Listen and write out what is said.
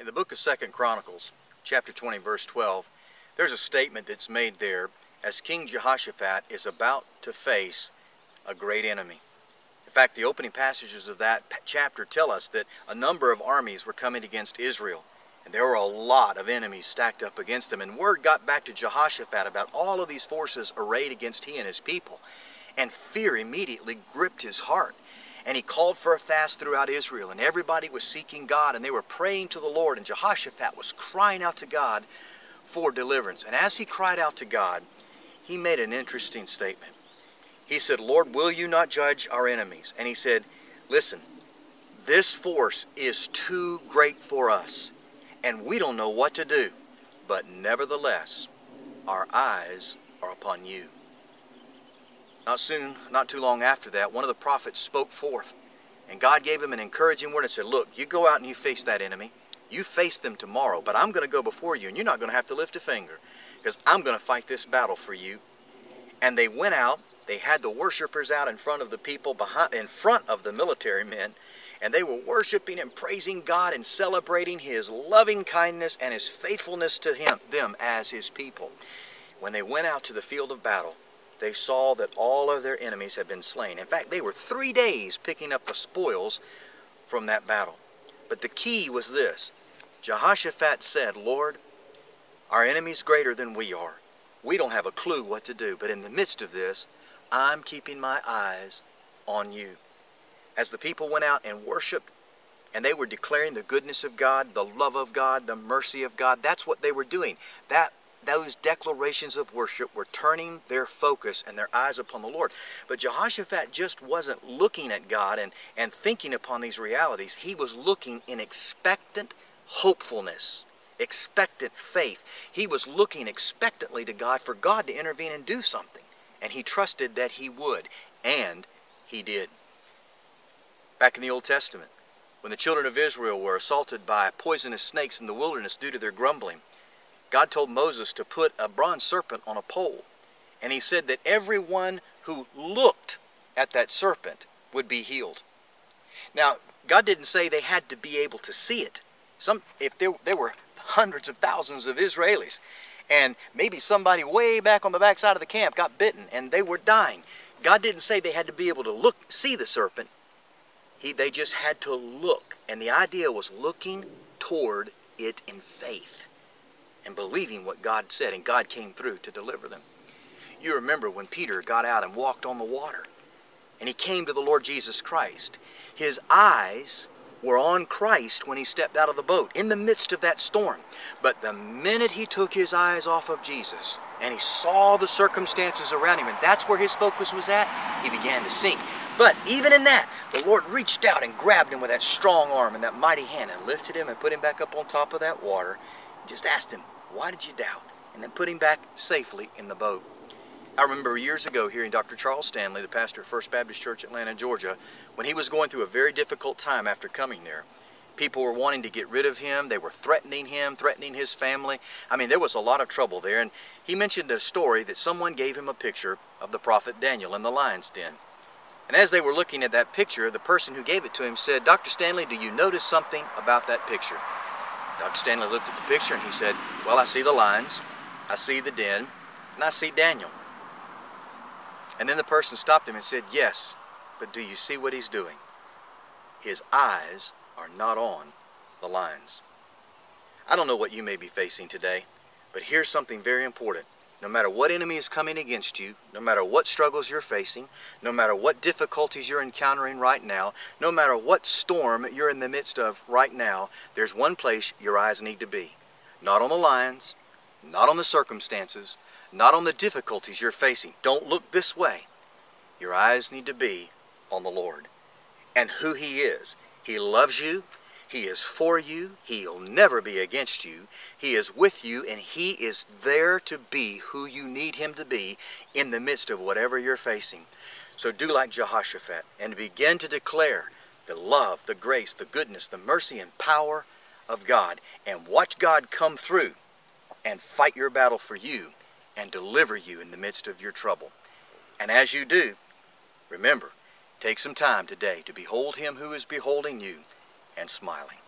In the book of 2 Chronicles, chapter 20, verse 12, there's a statement that's made there as King Jehoshaphat is about to face a great enemy. In fact, the opening passages of that chapter tell us that a number of armies were coming against Israel, and there were a lot of enemies stacked up against them. And word got back to Jehoshaphat about all of these forces arrayed against he and his people, and fear immediately gripped his heart. And he called for a fast throughout Israel, and everybody was seeking God, and they were praying to the Lord, and Jehoshaphat was crying out to God for deliverance. And as he cried out to God, he made an interesting statement. He said, "Lord, will you not judge our enemies?" And he said, "Listen, this force is too great for us, and we don't know what to do, but nevertheless, our eyes are upon you." Not too long after that, one of the prophets spoke forth, and God gave him an encouraging word and said, "Look, you go out and you face that enemy. You face them tomorrow, but I'm going to go before you, and you're not going to have to lift a finger, because I'm going to fight this battle for you." And they went out. They had the worshipers out in front of the people, in front of the military men, and they were worshiping and praising God and celebrating his loving kindness and his faithfulness to them as his people. When they went out to the field of battle, they saw that all of their enemies had been slain. In fact, they were 3 days picking up the spoils from that battle. But the key was this. Jehoshaphat said, "Lord, our enemy's greater than we are. We don't have a clue what to do, but in the midst of this, I'm keeping my eyes on you." As the people went out and worshiped, and they were declaring the goodness of God, the love of God, the mercy of God, that's what they were doing. Those declarations of worship were turning their focus and their eyes upon the Lord. But Jehoshaphat just wasn't looking at God and thinking upon these realities. He was looking in expectant hopefulness, expectant faith. He was looking expectantly to God for God to intervene and do something. And he trusted that he would, and he did. Back in the Old Testament, when the children of Israel were assaulted by poisonous snakes in the wilderness due to their grumbling, God told Moses to put a bronze serpent on a pole. And he said that everyone who looked at that serpent would be healed. Now, God didn't say they had to be able to see it. If there were hundreds of thousands of Israelis, and maybe somebody way back on the backside of the camp got bitten and they were dying, God didn't say they had to be able to see the serpent. They just had to look. And the idea was looking toward it in faith and believing what God said, and God came through to deliver them. You remember when Peter got out and walked on the water, and he came to the Lord Jesus Christ. His eyes were on Christ when he stepped out of the boat in the midst of that storm. But the minute he took his eyes off of Jesus and he saw the circumstances around him, and that's where his focus was at, he began to sink. But even in that, the Lord reached out and grabbed him with that strong arm and that mighty hand and lifted him and put him back up on top of that water. Just asked him, "Why did you doubt?" And then put him back safely in the boat. I remember years ago hearing Dr. Charles Stanley, the pastor of First Baptist Church, Atlanta, Georgia, when he was going through a very difficult time after coming there. People were wanting to get rid of him. They were threatening him, threatening his family. I mean, there was a lot of trouble there. And he mentioned a story that someone gave him a picture of the prophet Daniel in the lion's den. And as they were looking at that picture, the person who gave it to him said, "Dr. Stanley, do you notice something about that picture?" Dr. Stanley looked at the picture and he said, "Well, I see the lions, I see the den, and I see Daniel." And then the person stopped him and said, "Yes, but do you see what he's doing? His eyes are not on the lions." I don't know what you may be facing today, but here's something very important. No matter what enemy is coming against you, no matter what struggles you're facing, no matter what difficulties you're encountering right now, no matter what storm you're in the midst of right now, there's one place your eyes need to be. Not on the lions, not on the circumstances, not on the difficulties you're facing. Don't look this way. Your eyes need to be on the Lord and who he is. He loves you. He is for you. He'll never be against you. He is with you, and he is there to be who you need him to be in the midst of whatever you're facing. So do like Jehoshaphat and begin to declare the love, the grace, the goodness, the mercy, and power of God, and watch God come through and fight your battle for you and deliver you in the midst of your trouble. And as you do, remember, take some time today to behold him who is beholding you and smiling.